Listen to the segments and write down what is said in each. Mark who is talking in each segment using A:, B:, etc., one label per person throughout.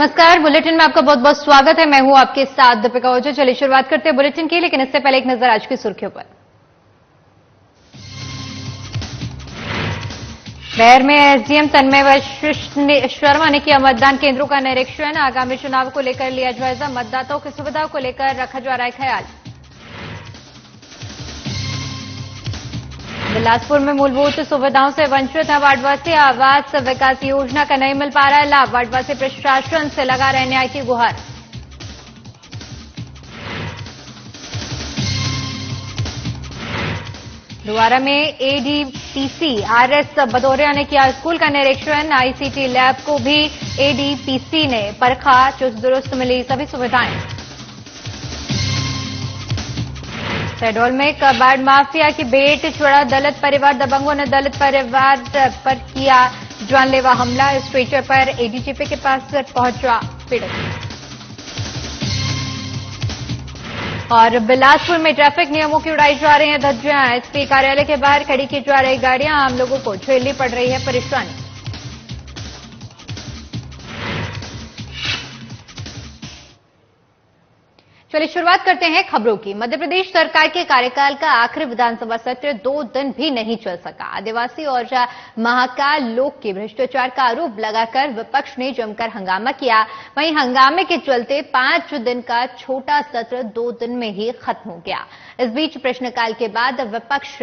A: नमस्कार, बुलेटिन में आपका बहुत बहुत स्वागत है। मैं हूं आपके साथ दीपिका ओझा। चलिए शुरुआत करते हैं बुलेटिन की, लेकिन इससे पहले एक नजर आज की सुर्खियों पर। शहर में एसडीएम तन्मय वशिष्ठ शर्मा ने किया मतदान केंद्रों का निरीक्षण। आगामी चुनाव को लेकर लिया जायजा। मतदाताओं की सुविधाओं को लेकर रखा जा रहा है ख्याल। बिलासपुर में मूलभूत सुविधाओं से वंचित है वार्डवासी। आवास विकास योजना का नहीं मिल पा रहा है लाभ। वार्डवासी प्रशासन से लगा रहे न्याय की गुहार। दोबारा में एडीपीसी आरएस भदौरिया ने किया स्कूल का निरीक्षण। आईसीटी लैब को भी एडीपीसी ने परखा। चुस्त दुरुस्त मिली सभी सुविधाएं। शहडोल में कबाड़ माफिया की भेंट चढ़ा दलित परिवार। दबंगों ने दलित परिवार पर किया जानलेवा हमला। स्ट्रेचर पर एडीजीपी के पास पहुंचा पीड़ित। और बिलासपुर में ट्रैफिक नियमों की उड़ाई जा रही हैं धज्जियां। एसपी कार्यालय के बाहर खड़ी की जा रही गाड़ियां। आम लोगों को झेलनी पड़ रही है परेशानी। चलिए शुरुआत करते हैं खबरों की। मध्य प्रदेश सरकार के कार्यकाल का आखिरी विधानसभा सत्र 2 दिन भी नहीं चल सका। आदिवासी और महाकाल लोक के भ्रष्टाचार का आरोप लगाकर विपक्ष ने जमकर हंगामा किया। वहीं हंगामे के चलते 5 दिन का छोटा सत्र 2 दिन में ही खत्म हो गया। इस बीच प्रश्नकाल के बाद विपक्ष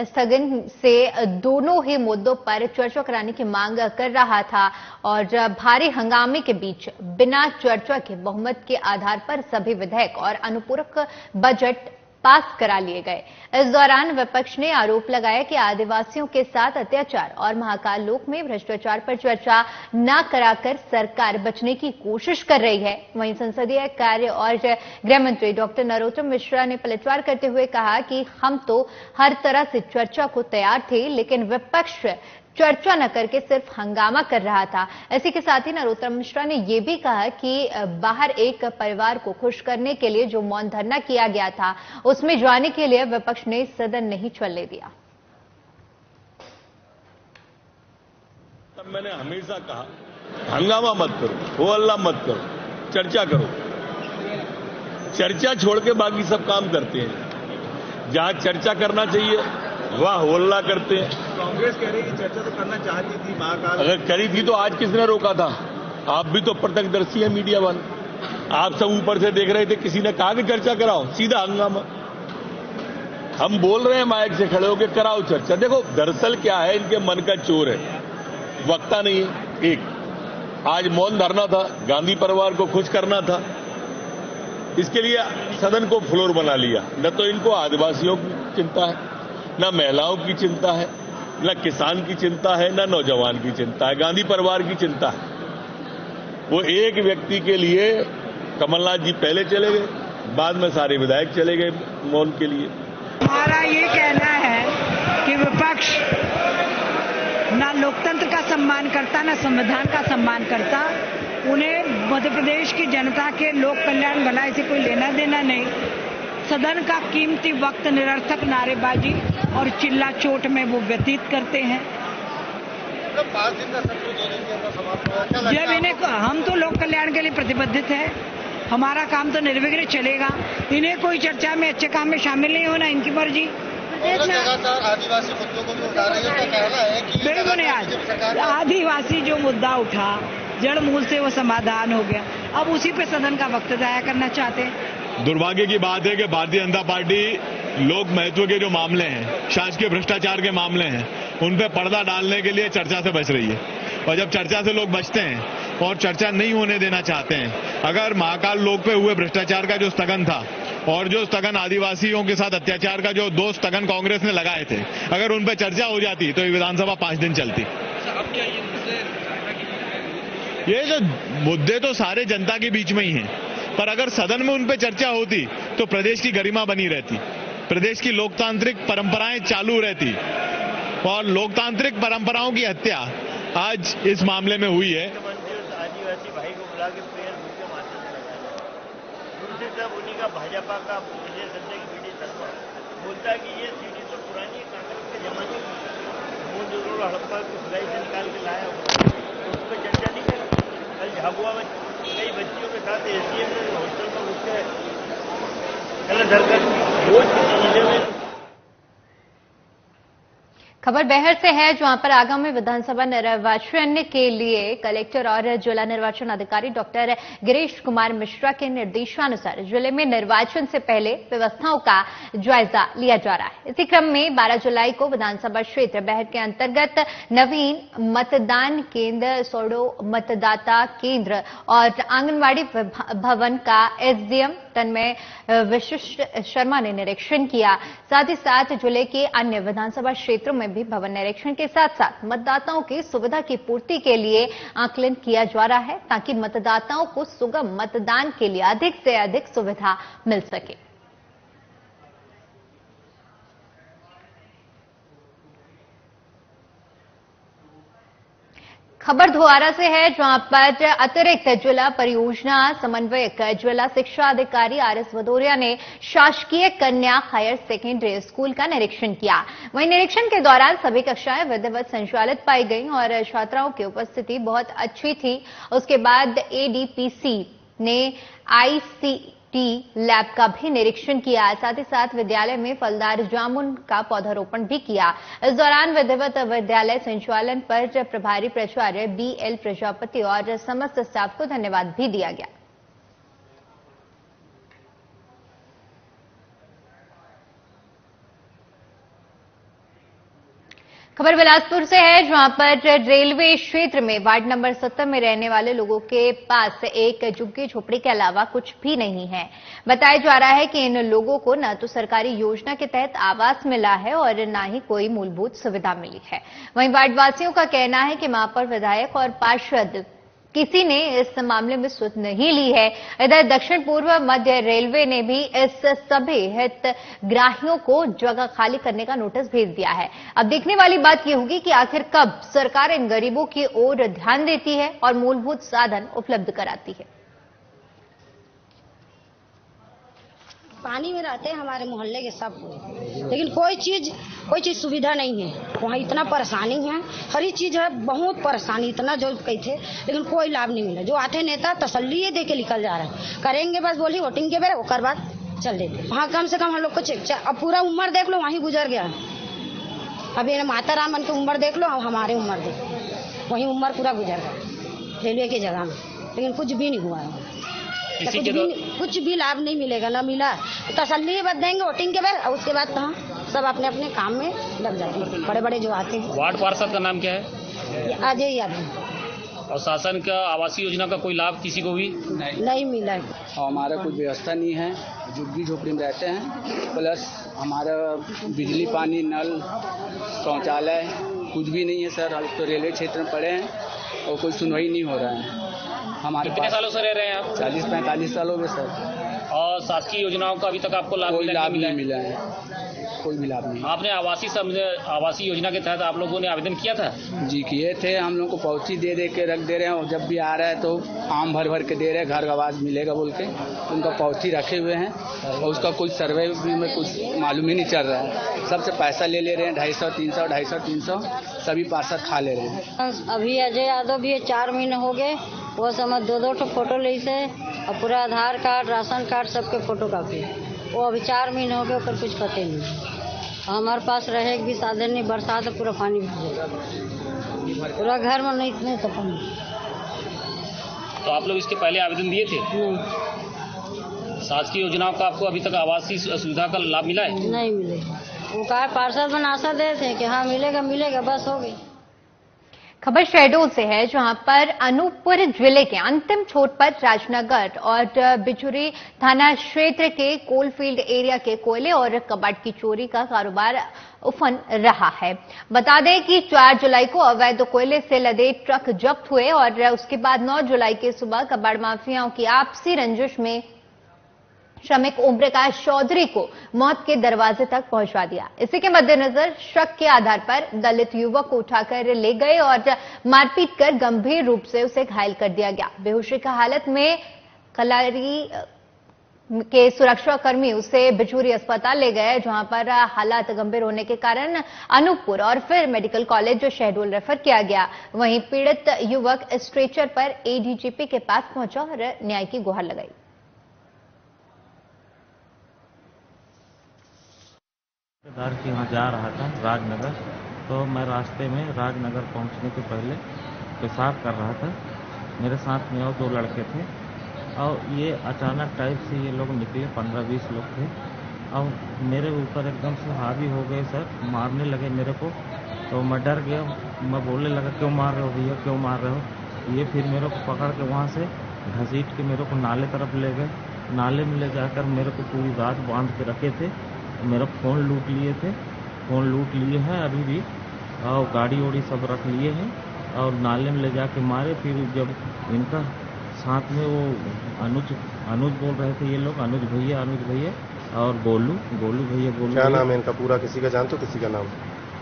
A: स्थगन से दोनों ही मुद्दों पर चर्चा कराने की मांग कर रहा था और भारी हंगामे के बीच बिना चर्चा के बहुमत के आधार पर सभी विधेयक और अनुपूरक बजट पास करा लिए गए। इस दौरान विपक्ष ने आरोप लगाया कि आदिवासियों के साथ अत्याचार और महाकाल लोक में भ्रष्टाचार पर चर्चा न कराकर सरकार बचने की कोशिश कर रही है। वहीं संसदीय कार्य और गृह मंत्री डॉक्टर नरोत्तम मिश्रा ने पलटवार करते हुए कहा कि हम तो हर तरह से चर्चा को तैयार थे, लेकिन विपक्ष चर्चा न करके सिर्फ हंगामा कर रहा था। इसी के साथ ही नरोत्तम मिश्रा ने यह भी कहा कि बाहर एक परिवार को खुश करने के लिए जो मौन धरना किया गया था, उसमें जाने के लिए विपक्ष ने सदन नहीं चलने दिया।
B: तब मैंने हमेशा कहा, हंगामा मत करो, हो अल्लाह मत करो, चर्चा करो। चर्चा छोड़ के बाकी सब काम करते हैं। जहां चर्चा करना चाहिए वाह होल्ला करते हैं।
C: कांग्रेस कह रही है कि चर्चा तो करना चाहती थी महाकाल।
B: अगर करी थी तो आज किसने रोका था? आप भी तो प्रत्यक्षदर्शी है, मीडिया वाले। आप सब ऊपर से देख रहे थे, किसी ने कहा कि चर्चा कराओ? सीधा हंगामा। हम बोल रहे हैं माइक से खड़े होकर कराओ चर्चा। देखो दरअसल क्या है, इनके मन का चोर है, वक्ता नहीं है। एक आज मौन धरना था, गांधी परिवार को खुश करना था, इसके लिए सदन को फ्लोर बना लिया। न तो इनको आदिवासियों की चिंता है, न महिलाओं की चिंता है, न किसान की चिंता है, न नौजवान की चिंता है, गांधी परिवार की चिंता है। वो एक व्यक्ति के लिए कमलनाथ जी पहले चले गए, बाद में सारे विधायक चले गए मौन के लिए।
D: हमारा ये कहना है कि विपक्ष ना लोकतंत्र का सम्मान करता, ना संविधान का सम्मान करता। उन्हें मध्य प्रदेश की जनता के लोक कल्याण भलाई से कोई लेना देना नहीं। सदन का कीमती वक्त निरर्थक नारेबाजी और चिल्ला चोट में वो व्यतीत करते हैं।
C: 5 दिन का सत्र 2 दिन के अंदर समाप्त हुआ।
D: जब इन्हें, हम तो लोक कल्याण के लिए प्रतिबद्धित है, हमारा काम तो निर्विघ्न चलेगा। इन्हें कोई चर्चा में, अच्छे काम में शामिल नहीं होना, इनकी मर्जी।
C: लगातार आदिवासी मुद्दों को भी उठा रही है, तो कहना है कि
D: बिल्कुल आज आदिवासी जो मुद्दा उठा, जड़ मूल से वो समाधान हो गया। अब उसी पे सदन का वक्त जाया करना चाहते हैं।
E: दुर्भाग्य की बात है कि भारतीय जनता पार्टी लोक महत्व के जो मामले हैं, शासकीय भ्रष्टाचार के मामले हैं, उन पे पर्दा डालने के लिए चर्चा से बच रही है। और जब चर्चा से लोग बचते हैं और चर्चा नहीं होने देना चाहते हैं, अगर महाकाल लोक पे हुए भ्रष्टाचार का जो स्थगन था और जो स्थगन आदिवासियों के साथ अत्याचार का जो 2 स्थगन कांग्रेस ने लगाए थे, अगर उन पे चर्चा हो जाती तो ये विधानसभा 5 दिन चलती। ये जो मुद्दे तो सारे जनता के बीच में ही हैं, पर अगर सदन में उन पे चर्चा होती तो प्रदेश की गरिमा बनी रहती, प्रदेश की लोकतांत्रिक परंपराएं चालू रहती। और लोकतांत्रिक परंपराओं की हत्या आज इस मामले में हुई है।
C: आदिवासी भाई को बुला के पेड़ भूखे मारते दूसरी तरफ उन्हीं का भाजपा का विजय संजय की बीडी शर्मा बोलता है कि ये सीढ़ी तो पुरानी है, कांग्रेस के जमाने की, वो जो हड़प्पा की खुदाई से निकाल के लाया हुआ, उस पर चर्चा नहीं करें। कल झाबुआ में कई बच्चियों के साथ एसडीएम ने हॉस्टल में घुस के गलत हरकत की, रोज किसी जिले में।
A: खबर बेहर से है, जहां पर आगामी विधानसभा निर्वाचन के लिए कलेक्टर और जिला निर्वाचन अधिकारी डॉक्टर गिरीश कुमार मिश्रा के निर्देशानुसार जिले में निर्वाचन से पहले व्यवस्थाओं का जायजा लिया जा रहा है। इसी क्रम में 12 जुलाई को विधानसभा क्षेत्र बेहर के अंतर्गत नवीन मतदान केंद्र, सोडो मतदाता केंद्र और आंगनबाड़ी भवन का एसडीएम तन्मय विशिष्ट शर्मा ने निरीक्षण किया। साथ ही साथ जिले के अन्य विधानसभा क्षेत्रों में भी भवन निरीक्षण के साथ साथ मतदाताओं की सुविधा की पूर्ति के लिए आकलन किया जा रहा है, ताकि मतदाताओं को सुगम मतदान के लिए अधिक से अधिक सुविधा मिल सके। खबर धोआरा से है, जहां पर अतिरिक्त जिला परियोजना समन्वयक जिला शिक्षा अधिकारी आरएस भदौरिया ने शासकीय कन्या हायर सेकेंडरी स्कूल का निरीक्षण किया। वहीं निरीक्षण के दौरान सभी कक्षाएं विधिवत संचालित पाई गईं और छात्राओं की उपस्थिति बहुत अच्छी थी। उसके बाद एडीपीसी ने आईसीटी लैब का भी निरीक्षण किया। साथ ही साथ विद्यालय में फलदार जामुन का पौधारोपण भी किया। इस दौरान विधिवत विद्यालय संचालन पर प्रभारी प्राचार्य बीएल प्रजापति और समस्त स्टाफ को धन्यवाद भी दिया गया। खबर बिलासपुर से है, जहां पर रेलवे क्षेत्र में वार्ड नंबर 70 में रहने वाले लोगों के पास एक झुग्गी झोपड़ी के अलावा कुछ भी नहीं है। बताया जा रहा है कि इन लोगों को न तो सरकारी योजना के तहत आवास मिला है और न ही कोई मूलभूत सुविधा मिली है। वहीं वार्डवासियों का कहना है कि महापौर, विधायक और पार्षद किसी ने इस मामले में सुध नहीं ली है। इधर दक्षिण पूर्व मध्य रेलवे ने भी इस सभी हितग्राहियों को जगह खाली करने का नोटिस भेज दिया है। अब देखने वाली बात यह होगी कि आखिर कब सरकार इन गरीबों की ओर ध्यान देती है और मूलभूत साधन उपलब्ध कराती है।
F: पानी में रहते हैं हमारे मोहल्ले के सब, लेकिन कोई चीज सुविधा नहीं है। वहाँ इतना परेशानी है, हर एक चीज है, बहुत परेशानी, इतना जो कही थे, लेकिन कोई लाभ नहीं मिला। जो आते नेता तसल्ली दे के निकल जा रहे हैं, करेंगे बस बोली वोटिंग के बेर, ओकर बाद चल देते। वहाँ कम से कम हम लोग को अब पूरा उम्र देख लो, वहीं गुजर गया। अभी माता रामन की उम्र देख लो, हमारे उम्र देख लो, वहीं उम्र पूरा गुजर गया रेलवे की जगह में, लेकिन कुछ भी नहीं हुआ है। कुछ भी लाभ नहीं मिलेगा, ना मिला। तसल्ली बद देंगे वोटिंग के बाद, और उसके बाद तो सब अपने अपने काम में लग जाते हैं, बड़े बड़े जो आते हैं।
G: वार्ड पार्षद का नाम क्या है?
F: अजय यादव।
G: और शासन का आवासीय योजना का कोई लाभ किसी को भी
F: नहीं मिला है।
H: और हमारा कोई व्यवस्था नहीं है, झुग्गी झोपड़ी में रहते हैं। प्लस हमारा बिजली, पानी, नल, शौचालय कुछ भी नहीं है सर। हम तो रेलवे क्षेत्र में पड़े हैं और कोई सुनवाई नहीं हो रहा है। हमारे
G: कितने सालों से रह रहे हैं आप?
H: 40-45 साल हो गए सर।
G: और शासकीय योजनाओं का अभी तक आपको लाभ
H: कोई लाभ नहीं मिला है, कोई भी लाभ नहीं।
G: आपने आवासीय योजना के तहत आप लोगों ने आवेदन किया था?
H: जी किए थे। हम लोग को पावती दे के रख दे रहे हैं, और जब भी आ रहा है तो आम भर के दे रहे हैं, घर आवास मिलेगा बोल के उनका पावती रखे हुए हैं, और उसका कोई सर्वे में कुछ मालूम ही नहीं चल रहा है। सबसे पैसा ले रहे हैं, 250-300 सभी पार्षद खा ले रहे हैं।
F: अभी अजय यादव भी 4 महीने हो गए, वो समझ 2-2 फोटो ली से, और पूरा आधार कार्ड, राशन कार्ड सबके फोटो कापी। वो अभी 4 महीने हो गए, ऊपर कुछ पते नहीं। हमारे पास रहे भी साधन नहीं, बरसात पूरा पानी भर, पूरा घर में नहीं, इतने तो पानी।
G: तो आप लोग इसके पहले आवेदन दिए थे?
F: नहीं।
G: शासकीय योजनाओं का आपको अभी तक आवासीय सुविधा का लाभ मिला है?
F: नहीं मिले। वो कहा पार्षद में आशा दे थे कि हाँ मिलेगा, बस हो गई।
A: खबर शहडोल से है, जहां पर अनूपपुर जिले के अंतिम छोर पर राजनगर और बिचुरी थाना क्षेत्र के कोलफील्ड एरिया के कोयले और कबाड़ की चोरी का कारोबार उफन रहा है। बता दें कि 4 जुलाई को अवैध कोयले से लदे ट्रक जब्त हुए और उसके बाद 9 जुलाई की सुबह कबाड़ माफियाओं की आपसी रंजिश में श्रमिक ओम प्रकाश चौधरी को मौत के दरवाजे तक पहुंचा दिया। इसी के मद्देनजर शक के आधार पर दलित युवक को उठाकर ले गए और मारपीट कर गंभीर रूप से उसे घायल कर दिया गया। बेहोशी की हालत में के सुरक्षाकर्मी उसे बिचूरी अस्पताल ले गए, जहां पर हालात गंभीर होने के कारण अनूपपुर और फिर मेडिकल कॉलेज शहडोल रेफर किया गया। वहीं पीड़ित युवक स्ट्रेचर पर एडीजीपी के पास पहुंचा और न्याय की गुहार लगाई।
I: रिश्तेदार के यहाँ जा रहा था राजनगर, तो मैं रास्ते में राजनगर पहुंचने के पहले पेशाब कर रहा था। मेरे साथ में और 2 लड़के थे और ये अचानक टाइप से ये लोग निकले, 15-20 लोग थे और मेरे ऊपर एकदम से हावी हो गए सर, मारने लगे मेरे को। तो मैं डर गया, मैं बोलने लगा क्यों मार रहे हो भैया, क्यों मार रहे हो। ये फिर मेरे को पकड़ के वहाँ से घसीट के मेरे को नाले तरफ ले गए। नाले में ले जाकर मेरे को पूरी रात बांध के रखे थे। मेरा फ़ोन लूट लिए थे, फ़ोन लूट लिए हैं अभी भी, और गाड़ी वाड़ी सब रख लिए हैं और नाले में ले जाके मारे। फिर जब इनका साथ में वो अनुज बोल रहे थे ये लोग, अनुज भैया और गोलू भैया।
J: क्या नाम है इनका पूरा, किसी का जानते हो किसी का नाम?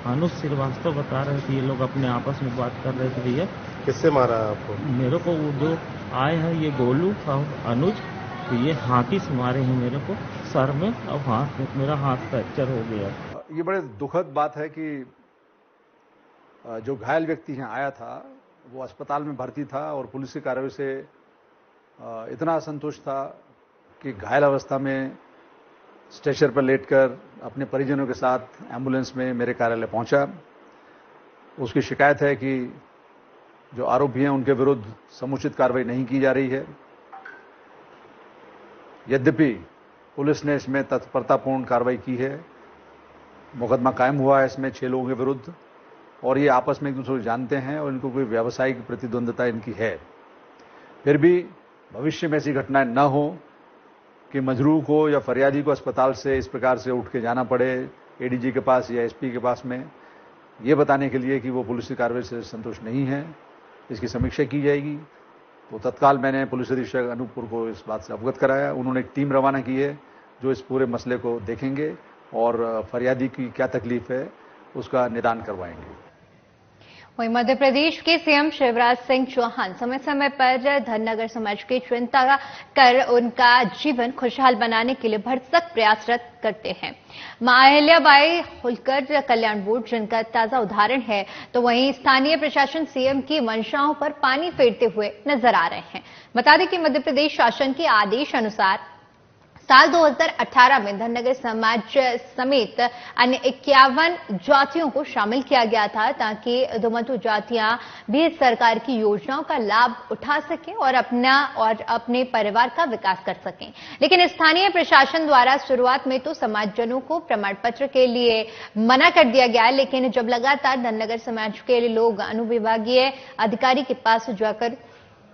I: अनुज श्रीवास्तव बता रहे थे। ये लोग अपने आपस में बात कर रहे थे भैया।
J: किससे मारा है आपको?
I: मेरे को वो जो आए हैं ये गोलू और अनुज, तो ये हाथी से मारे हैं मेरे को सर में और हाथ में, मेरा हाथ फ्रैक्चर हो गया।
K: ये बड़े दुखद बात है कि जो घायल व्यक्ति यहाँ आया था वो अस्पताल में भर्ती था और पुलिस की कार्रवाई से इतना असंतुष्ट था कि घायल अवस्था में स्ट्रेचर पर लेटकर अपने परिजनों के साथ एम्बुलेंस में मेरे कार्यालय पहुंचा। उसकी शिकायत है कि जो आरोपी हैं उनके विरुद्ध समुचित कार्रवाई नहीं की जा रही है। यद्यपि पुलिस ने इसमें तत्परतापूर्ण कार्रवाई की है, मुकदमा कायम हुआ है इसमें 6 लोगों के विरुद्ध और ये आपस में एक दूसरे को जानते हैं और इनको कोई व्यावसायिक प्रतिद्वंद्विता इनकी है। फिर भी भविष्य में ऐसी घटनाएं न हो कि मजरूह को या फरियादी को अस्पताल से इस प्रकार से उठ के जाना पड़े एडीजी के पास या एसपी के पास में, ये बताने के लिए कि वो पुलिस की कार्रवाई से संतुष्ट नहीं है। इसकी समीक्षा की जाएगी। तो तत्काल मैंने पुलिस अधीक्षक अनूपपुर को इस बात से अवगत कराया। उन्होंने एक टीम रवाना की है जो इस पूरे मसले को देखेंगे और फरियादी की क्या तकलीफ है उसका निदान करवाएंगे।
A: वहीं मध्य प्रदेश के सीएम शिवराज सिंह चौहान समय समय पर धनगर समाज की चिंता कर उनका जीवन खुशहाल बनाने के लिए भरसक प्रयासरत करते हैं। मां अहिल्याबाई होल्कर कल्याण बोर्ड जिनका ताजा उदाहरण है, तो वहीं स्थानीय प्रशासन सीएम की मंशाओं पर पानी फेरते हुए नजर आ रहे हैं। बता दें कि मध्य प्रदेश शासन के आदेश अनुसार साल 2018 में धनगर समाज समेत अन्य 51 जातियों को शामिल किया गया था ताकि दोमटू जातियां भी सरकार की योजनाओं का लाभ उठा सकें और अपना और अपने परिवार का विकास कर सकें। लेकिन स्थानीय प्रशासन द्वारा शुरुआत में तो समाजजनों को प्रमाण पत्र के लिए मना कर दिया गया, लेकिन जब लगातार धनगर समाज के लोग अनुविभागीय अधिकारी के पास जाकर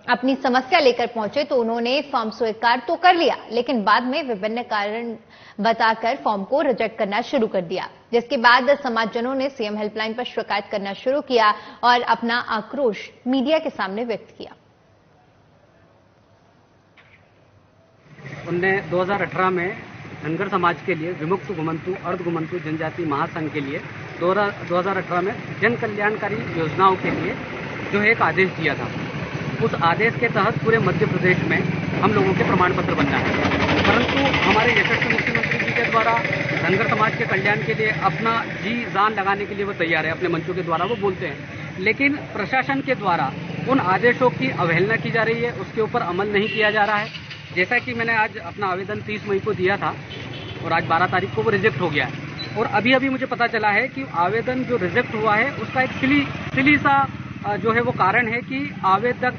A: अपनी समस्या लेकर पहुंचे तो उन्होंने फॉर्म स्वीकार तो कर लिया, लेकिन बाद में विभिन्न कारण बताकर फॉर्म को रिजेक्ट करना शुरू कर दिया, जिसके बाद समाजजनों ने सीएम हेल्पलाइन पर शिकायत करना शुरू किया और अपना आक्रोश मीडिया के सामने व्यक्त किया।
L: उनने 2018 में धनगर समाज के लिए विमुक्त घुमंतु अर्ध घुमंतु जनजाति महासंघ के लिए 2018 में जन कल्याणकारी योजनाओं के लिए जो एक आदेश दिया था। उस आदेश के तहत पूरे मध्य प्रदेश में हम लोगों के प्रमाण पत्र बनना है, परंतु हमारे यशस्वी मुख्यमंत्री जी के द्वारा धनगर समाज के कल्याण के लिए अपना जी जान लगाने के लिए वो तैयार है, अपने मंचों के द्वारा वो बोलते हैं, लेकिन प्रशासन के द्वारा उन आदेशों की अवहेलना की जा रही है, उसके ऊपर अमल नहीं किया जा रहा है। जैसा कि मैंने आज अपना आवेदन 30 मई को दिया था और आज 12 तारीख को वो रिजेक्ट हो गया है और अभी अभी मुझे पता चला है कि आवेदन जो रिजेक्ट हुआ है उसका एक सिली सा जो है वो कारण है कि आवेदक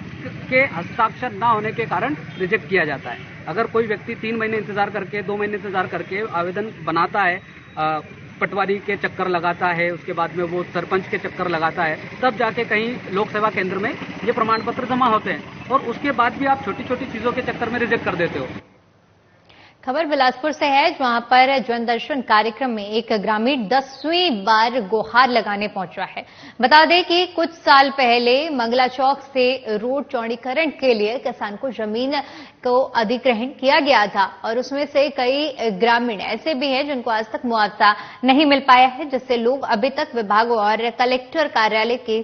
L: के हस्ताक्षर ना होने के कारण रिजेक्ट किया जाता है। अगर कोई व्यक्ति 3 महीने इंतजार करके 2 महीने इंतजार करके आवेदन बनाता है, पटवारी के चक्कर लगाता है, उसके बाद में वो सरपंच के चक्कर लगाता है, तब जाके कहीं लोक सेवा केंद्र में ये प्रमाण पत्र जमा होते हैं और उसके बाद भी आप छोटी छोटी चीजों के चक्कर में रिजेक्ट कर देते हो।
A: खबर बिलासपुर से है, जहां पर जन दर्शन कार्यक्रम में एक ग्रामीण 10वीं बार गुहार लगाने पहुंचा है। बता दें कि कुछ साल पहले मंगला चौक से रोड चौड़ीकरण के लिए किसान को जमीन को अधिग्रहण किया गया था और उसमें से कई ग्रामीण ऐसे भी हैं जिनको आज तक मुआवजा नहीं मिल पाया है, जिससे लोग अभी तक विभाग और कलेक्टर कार्यालय के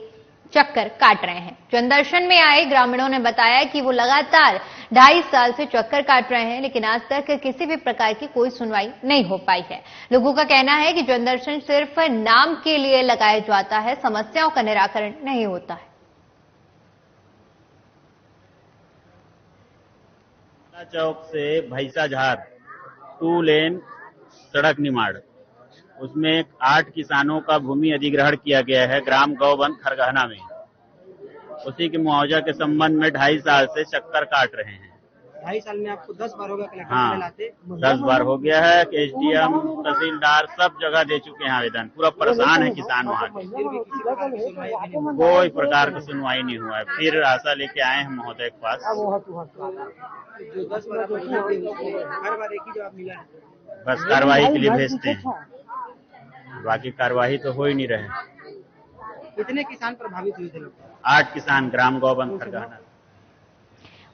A: चक्कर काट रहे हैं। जनदर्शन में आए ग्रामीणों ने बताया कि वो लगातार 2.5 साल से चक्कर काट रहे हैं, लेकिन आज तक किसी भी प्रकार की कोई सुनवाई नहीं हो पाई है। लोगों का कहना है कि जनदर्शन सिर्फ नाम के लिए लगाया जाता है, समस्याओं का निराकरण नहीं होता है।
M: चौक से भैंसाझार 2 लेन सड़क निर्माण, उसमें 8 किसानों का भूमि अधिग्रहण किया गया है ग्राम गौबंद खरगहना में। उसी के मुआवजा के संबंध में 2.5 साल से चक्कर काट रहे हैं।
L: 2.5 साल में आपको 10 बार हो गया कलेक्टर
M: हाँ,
L: से लाते?
M: 10 बार हो गया है। एसडीएम, तहसीलदार सब जगह दे चुके हैं आवेदन। पूरा परेशान है किसान वहाँ के। कोई प्रकार की सुनवाई नहीं हुआ है। फिर आशा लेके आए हैं महोदय के पास।
L: जो 10 बार आपको हर बार एक ही जवाब मिला है,
M: बस कार्रवाई के लिए भेजते हैं, बाकी कार्रवाई तो हो ही नहीं रहे।
L: कितने किसान प्रभावित हुए थे लोग?
M: 8 किसान ग्राम गौबंद खरगहना।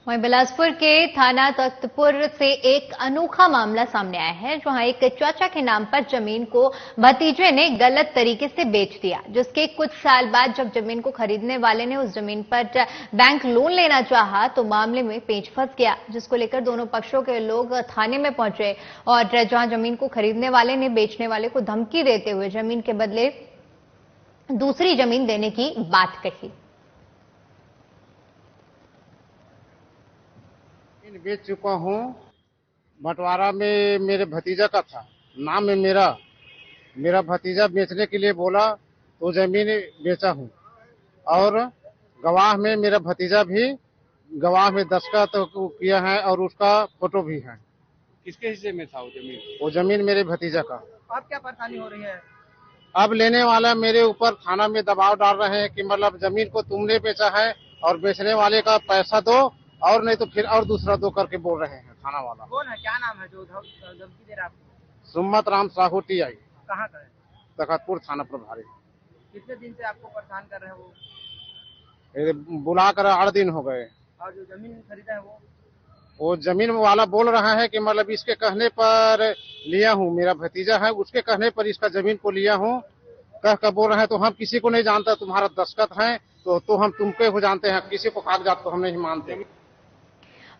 A: वहीं बिलासपुर के थाना तख्तपुर से एक अनोखा मामला सामने आया है, जहां एक चाचा के नाम पर जमीन को भतीजे ने गलत तरीके से बेच दिया, जिसके कुछ साल बाद जब जमीन को खरीदने वाले ने उस जमीन पर बैंक लोन लेना चाहा तो मामले में पेच फंस गया, जिसको लेकर दोनों पक्षों के लोग थाने में पहुंचे और जहां जमीन को खरीदने वाले ने बेचने वाले को धमकी देते हुए जमीन के बदले दूसरी जमीन देने की बात कही।
N: बेच चुका हूँ। बंटवारा में मेरे भतीजा का था, नाम है मेरा भतीजा बेचने के लिए बोला तो जमीन बेचा हूँ। और गवाह में मेरा भतीजा भी गवाह में दस्तखत तो किया है और उसका फोटो भी है।
L: किसके हिस्से में था वो जमीन?
N: वो जमीन मेरे भतीजा का।
L: अब क्या परेशानी हो रही है?
N: अब लेने वाला मेरे ऊपर थाना में दबाव डाल रहे हैं कि मतलब जमीन को तुमने बेचा है और बेचने वाले का पैसा दो और नहीं तो फिर और दूसरा दो करके बोल रहे हैं थाना वाला।
L: कौन है, क्या नाम है जो धमकी दे रहा है आपको?
N: सुम्मत राम साहू टीआई,
L: कहाँ का है?
N: तखतपुर थाना प्रभारी।
L: कितने दिन से आपको परेशान कर रहे हैं वो?
N: बुला कर 8 दिन हो गए।
L: और जो जमीन खरीदा है
N: वो जमीन वाला बोल रहा है कि मतलब इसके कहने पर लिया हूँ, मेरा भतीजा है उसके कहने पर इसका जमीन को लिया हूँ कह कर बोल रहे हैं। तो हम किसी को नहीं जानता, तुम्हारा दस्तखत है तो हम तुमके हो जानते हैं, किसी को कागजात तो हम नहीं मानते।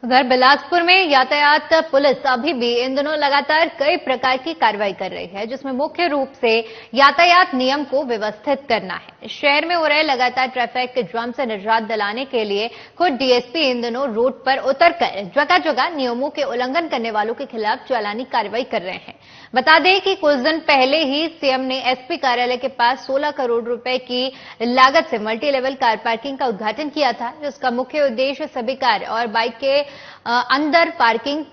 A: उधर बिलासपुर में यातायात पुलिस अभी भी इन दिनों लगातार कई प्रकार की कार्रवाई कर रही है, जिसमें मुख्य रूप से यातायात नियम को व्यवस्थित करना है। शहर में हो रहे लगातार ट्रैफिक जाम से निजात दिलाने के लिए खुद डीएसपी इन दिनों रोड पर उतरकर जगह जगह नियमों के उल्लंघन करने वालों के खिलाफ चालानी कार्रवाई कर रहे हैं। बता दें कि कुछ दिन पहले ही सीएम ने एसपी कार्यालय के पास 16 करोड़ रुपए की लागत से मल्टी लेवल कार पार्किंग का उद्घाटन किया था, जिसका मुख्य उद्देश्य सभी कार और बाइक के अंदर पार्किंग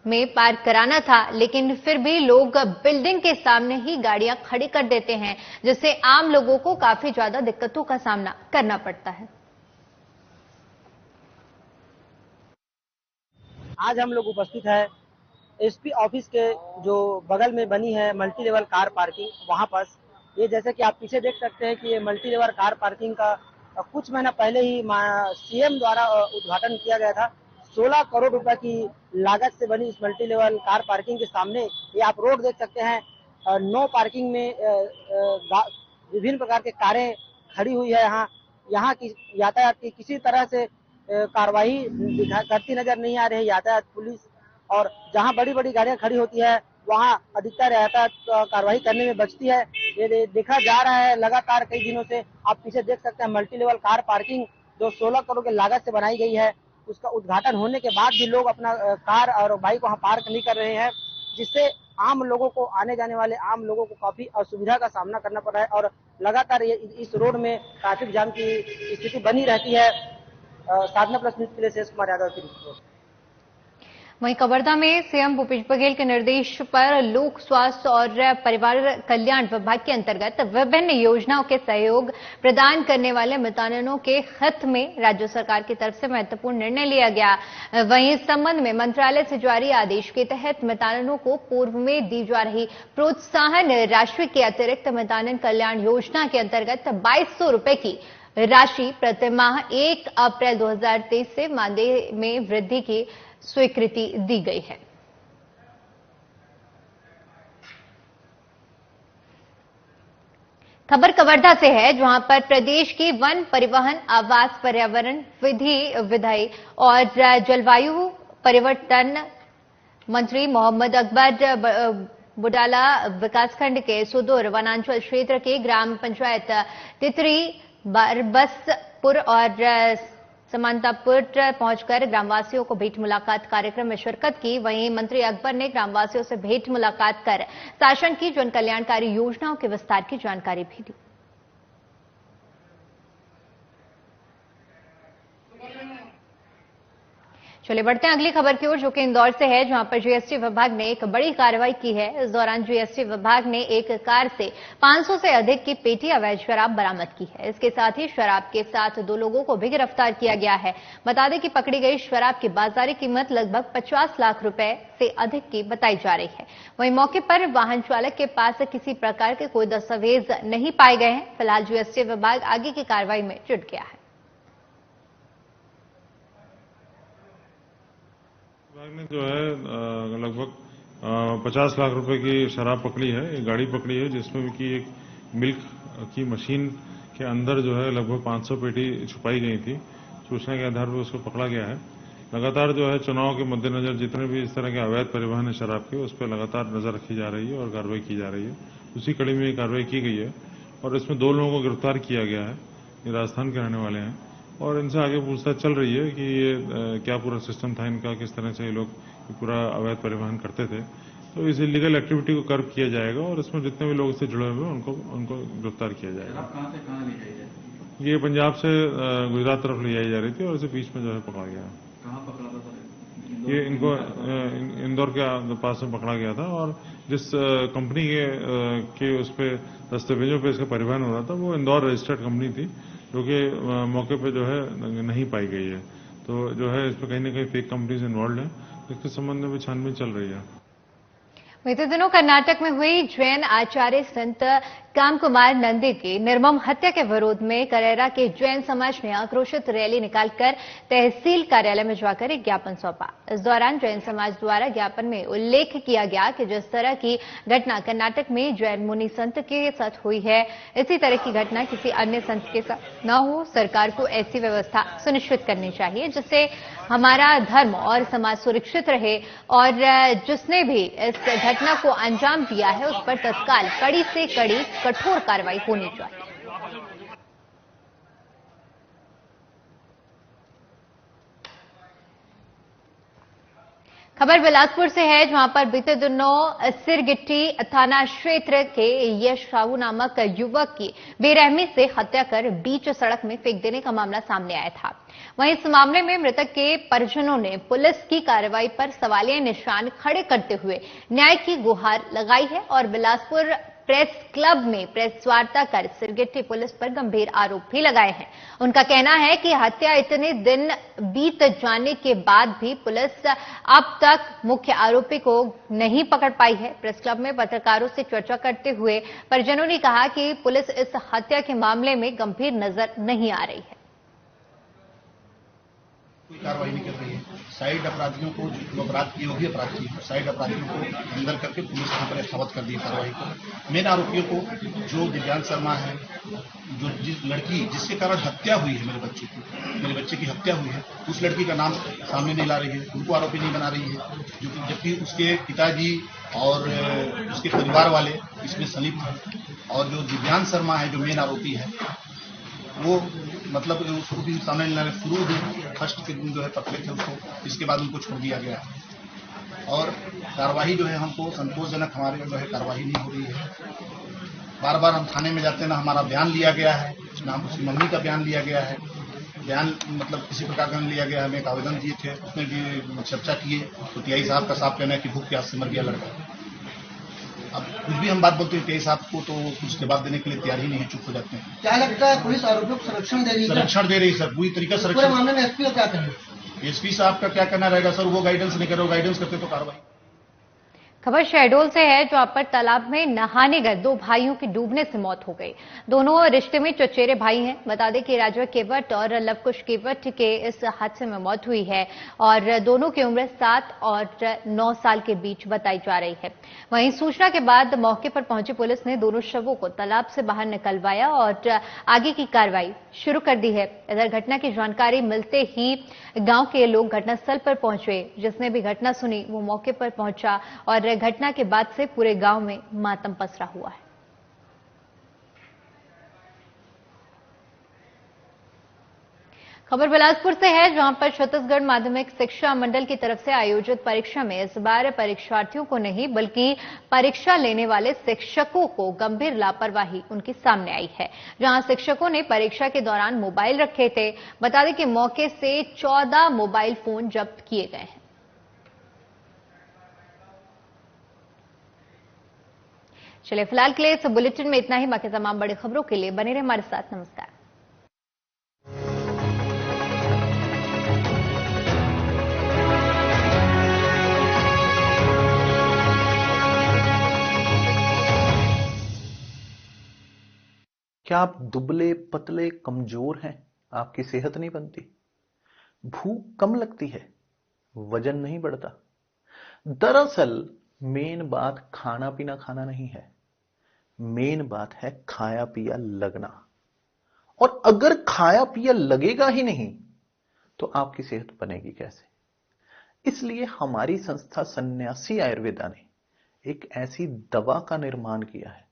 A: में पार्क कराना था। लेकिन फिर भी लोग बिल्डिंग के सामने ही गाड़ियां खड़ी कर देते हैं, जिससे आम लोगों को काफी ज्यादा दिक्कतों का सामना करना पड़ता है।
L: आज हम लोग उपस्थित है एसपी ऑफिस के जो बगल में बनी है मल्टी लेवल कार पार्किंग, वहां पर ये जैसे कि आप पीछे देख सकते हैं कि ये मल्टी लेवल कार पार्किंग का कुछ महीना पहले ही सीएम द्वारा उद्घाटन किया गया था। 16 करोड़ रुपए की लागत से बनी इस मल्टी लेवल कार पार्किंग के सामने ये आप रोड देख सकते हैं। नो पार्किंग में विभिन्न प्रकार के कारें खड़ी हुई है। यहाँ की यातायात की किसी तरह से कार्रवाई करती नजर नहीं आ रही है यातायात पुलिस। और जहां बड़ी बड़ी गाड़ियां खड़ी होती है वहां अधिकतर यातायात कार्रवाई करने में बचती है। ये देखा जा रहा है लगातार कई दिनों से। आप पीछे देख सकते हैं मल्टी लेवल कार पार्किंग जो 16 करोड़ की लागत से बनाई गई है, उसका उद्घाटन होने के बाद भी लोग अपना कार और बाइक वहां पार्क नहीं कर रहे हैं, जिससे आम लोगों को, आने जाने वाले आम लोगों को काफी असुविधा का सामना करना पड़ रहा है। और लगातार इस रोड में ट्रैफिक जाम की स्थिति बनी रहती है। साधना प्लस न्यूज के लिए शेष कुमार यादव की रिपोर्ट।
A: वहीं कवर्धा में सीएम भूपेश बघेल के निर्देश पर लोक स्वास्थ्य और परिवार कल्याण विभाग के अंतर्गत विभिन्न योजनाओं के सहयोग प्रदान करने वाले मितानिनों के हित में राज्य सरकार की तरफ से महत्वपूर्ण निर्णय लिया गया। वहीं इस संबंध में मंत्रालय से जारी आदेश के तहत मितानिनों को पूर्व में दी जा रही प्रोत्साहन राशि के अतिरिक्त मितानिन कल्याण योजना के अंतर्गत 2200 रुपए की राशि प्रतिमाह 1 अप्रैल 2023 से मानदेय में वृद्धि की स्वीकृति दी गई है। खबर कवर्धा से है, जहां पर प्रदेश की वन, परिवहन, आवास, पर्यावरण, विधि और जलवायु परिवर्तन मंत्री मोहम्मद अकबर बुडाला विकासखंड के सुदूर वनांचल क्षेत्र के ग्राम पंचायत तितरी, बरबसपुर और समांतापुर पहुंचकर ग्रामवासियों को भेंट मुलाकात कार्यक्रम में शिरकत की। वहीं मंत्री अकबर ने ग्रामवासियों से भेंट मुलाकात कर शासन की जन कल्याणकारी योजनाओं के विस्तार की जानकारी भी दी। चलिए बढ़ते हैं अगली खबर की ओर, जो कि इंदौर से है, जहां पर जीएसटी विभाग ने एक बड़ी कार्रवाई की है। इस दौरान जीएसटी विभाग ने एक कार से 500 से अधिक की पेटी अवैध शराब बरामद की है। इसके साथ ही शराब के साथ 2 लोगों को भी गिरफ्तार किया गया है। बता दें कि पकड़ी गई शराब की बाजारी कीमत लगभग 50 लाख रुपए से अधिक की बताई जा रही है। वहीं मौके पर वाहन चालक के पास किसी प्रकार के कोई दस्तावेज नहीं पाए गए हैं। फिलहाल जीएसटी विभाग आगे की कार्रवाई में जुट गया है।
O: विभाग ने जो है लगभग 50 लाख रुपए की शराब पकड़ी है, एक गाड़ी पकड़ी है जिसमें कि एक मिल्क की मशीन के अंदर जो है लगभग 500 पेटी छुपाई गई थी। सूचना के आधार पर उसको पकड़ा गया है। लगातार जो है चुनाव के मद्देनजर जितने भी इस तरह के अवैध परिवहन है शराब के, उस पर लगातार नजर रखी जा रही है और कार्रवाई की जा रही है। उसी कड़ी में कार्रवाई की गई है और इसमें 2 लोगों को गिरफ्तार किया गया है। ये राजस्थान के रहने वाले हैं और इनसे आगे पूछताछ चल रही है कि ये क्या पूरा सिस्टम था इनका, किस तरह से ये लोग पूरा अवैध परिवहन करते थे। तो इस इलीगल एक्टिविटी को कर्व किया जाएगा और इसमें जितने भी लोग इससे जुड़े हुए हैं उनको गिरफ्तार किया जाएगा।
P: कहां से कहां ले जाई जाए?
O: ये पंजाब से गुजरात तरफ ले जाई जा रही थी और इसे बीच में जो है पकड़ा गया।
P: कहां पकड़ा था?
O: ये इनको इंदौर के पास में पकड़ा गया था और जिस कंपनी के उस पे दस्तावेजों पे इसका परिवहन हो रहा था वो इंदौर रजिस्टर्ड कंपनी थी, जो कि मौके पे जो है नहीं पाई गई है। तो जो है इसमें कहीं न कहीं फेक कंपनीज इन्वॉल्व हैं, इसके संबंध में भी छानबीन चल रही है।
A: बीते दिनों कर्नाटक में हुई जैन आचार्य संत कामकुमार नंदी की निर्मम हत्या के विरोध में करेरा के जैन समाज ने आक्रोशित रैली निकालकर तहसील कार्यालय में जाकर एक ज्ञापन सौंपा। इस दौरान जैन समाज द्वारा ज्ञापन में उल्लेख किया गया कि जिस तरह की घटना कर्नाटक में जैन मुनि संत के साथ हुई है, इसी तरह की घटना किसी अन्य संत के साथ न हो। सरकार को ऐसी व्यवस्था सुनिश्चित करनी चाहिए जिससे हमारा धर्म और समाज सुरक्षित रहे और जिसने भी इस घटना को अंजाम दिया है उस पर तत्काल कड़ी से कड़ी कठोर कार्रवाई होनी चाहिए। खबर बिलासपुर से है, जहां पर बीते दिनों सिरगिट्टी थाना क्षेत्र के यश साहू नामक युवक की बेरहमी से हत्या कर बीच सड़क में फेंक देने का मामला सामने आया था। वहीं इस मामले में मृतक के परिजनों ने पुलिस की कार्रवाई पर सवालिया निशान खड़े करते हुए न्याय की गुहार लगाई है और बिलासपुर प्रेस क्लब में प्रेस वार्ता कर सिरगिट्टी पुलिस पर गंभीर आरोप भी लगाए हैं। उनका कहना है कि हत्या इतने दिन बीत जाने के बाद भी पुलिस अब तक मुख्य आरोपी को नहीं पकड़ पाई है। प्रेस क्लब में पत्रकारों से चर्चा करते हुए परिजनों ने कहा कि पुलिस इस हत्या के मामले में गंभीर नजर नहीं आ रही है।
Q: कोई कार्रवाई नहीं कर रही है। साइड अपराधियों को, जो अपराध किए होगी अपराध किए, साइड अपराधियों को अंदर करके पुलिस यहाँ पर यथावत कर दी कार्रवाई को। मेन आरोपियों को, जो दिव्यांग शर्मा है, जो जिस लड़की जिसके कारण हत्या हुई है मेरे बच्चे की हत्या हुई है, उस लड़की का नाम सामने नहीं ला रही है, उनको आरोपी नहीं बना रही है, जबकि उसके पिताजी और उसके परिवार वाले इसमें संलिप्त हैं। और जो दिव्यांग शर्मा है, जो मेन आरोपी है, वो मतलब उसको भी सामने लाने शुरू हुई, फर्स्ट के दिन जो है पकड़े थे उसको, इसके बाद उनको छोड़ दिया गया और कार्रवाई जो है हमको संतोषजनक हमारे जो है कार्रवाई नहीं हो रही है। बार बार हम थाने में जाते हैं, ना हमारा बयान लिया गया है, ना उसकी मम्मी का बयान लिया गया है। बयान मतलब किसी प्रकार का नहीं लिया गया। हमें एक आवेदन दिए थे, उसमें भी चर्चा किए तो टीआई साहब का साफ कहना है कि भूख प्यास से मर गया लड़का। अब कुछ भी हम बात बोलते हैं टीआई साहब को तो कुछ जवाब देने के लिए तैयार ही नहीं है, चुप हो जाते हैं।
R: क्या लगता है पुलिस आरोपियों को संरक्षण दे रही है?
Q: संरक्षण दे रही है सर, पूरी तरीका से
R: पूरे मामले में एसपी का क्या कहना है?
Q: एसपी साहब का क्या कहना रहेगा सर, वो गाइडेंस नहीं करे, वो गाइडेंस करते तो कार्रवाई।
A: खबर शहडोल से है, जहां पर तालाब में नहाने गए 2 भाइयों की डूबने से मौत हो गई। दोनों रिश्ते में चचेरे भाई हैं। बता दें कि राजवा केवट और लवकुश केवट के इस हादसे में मौत हुई है और दोनों की उम्र 7 और 9 साल के बीच बताई जा रही है। वहीं सूचना के बाद मौके पर पहुंची पुलिस ने दोनों शवों को तालाब से बाहर निकलवाया और आगे की कार्रवाई शुरू कर दी है। इधर घटना की जानकारी मिलते ही गांव के लोग घटनास्थल पर पहुंचे। जिसने भी घटना सुनी वो मौके पर पहुंचा और घटना के बाद से पूरे गांव में मातम पसरा हुआ है। खबर बिलासपुर से है, जहां पर छत्तीसगढ़ माध्यमिक शिक्षा मंडल की तरफ से आयोजित परीक्षा में इस बार परीक्षार्थियों को नहीं बल्कि परीक्षा लेने वाले शिक्षकों को गंभीर लापरवाही उनकी सामने आई है। जहां शिक्षकों ने परीक्षा के दौरान मोबाइल रखे थे। बता दें कि मौके से 14 मोबाइल फोन जब्त किए गए हैं। चलिए फिलहाल के लिए इस बुलेटिन में इतना ही। बाकी तमाम बड़ी खबरों के लिए बने रहे हमारे साथ। नमस्कार।
S: क्या आप दुबले पतले कमजोर हैं? आपकी सेहत नहीं बनती, भूख कम लगती है, वजन नहीं बढ़ता? दरअसल मेन बात खाना पीना खाना नहीं है, मेन बात है खाया पिया लगना। और अगर खाया पिया लगेगा ही नहीं तो आपकी सेहत बनेगी कैसे? इसलिए हमारी संस्था सन्यासी आयुर्वेदा ने एक ऐसी दवा का निर्माण किया है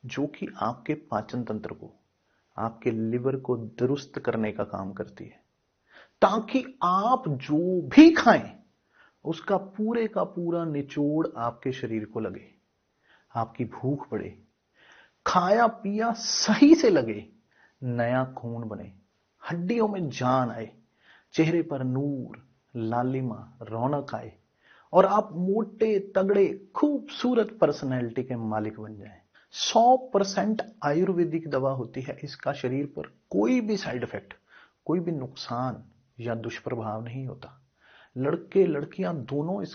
S: जो कि आपके पाचन तंत्र को, आपके लिवर को दुरुस्त करने का काम करती है, ताकि आप जो भी खाएं उसका पूरे का पूरा निचोड़ आपके शरीर को लगे, आपकी भूख बढ़े, खाया पिया सही से लगे, नया खून बने, हड्डियों में जान आए, चेहरे पर नूर, लालिमा, रौनक आए और आप मोटे तगड़े खूबसूरत पर्सनैलिटी के मालिक बन जाएं। 100% आयुर्वेदिक दवा होती है। इसका शरीर पर कोई भी साइड इफेक्ट, कोई भी नुकसान या दुष्प्रभाव नहीं होता। लड़के लड़कियां दोनों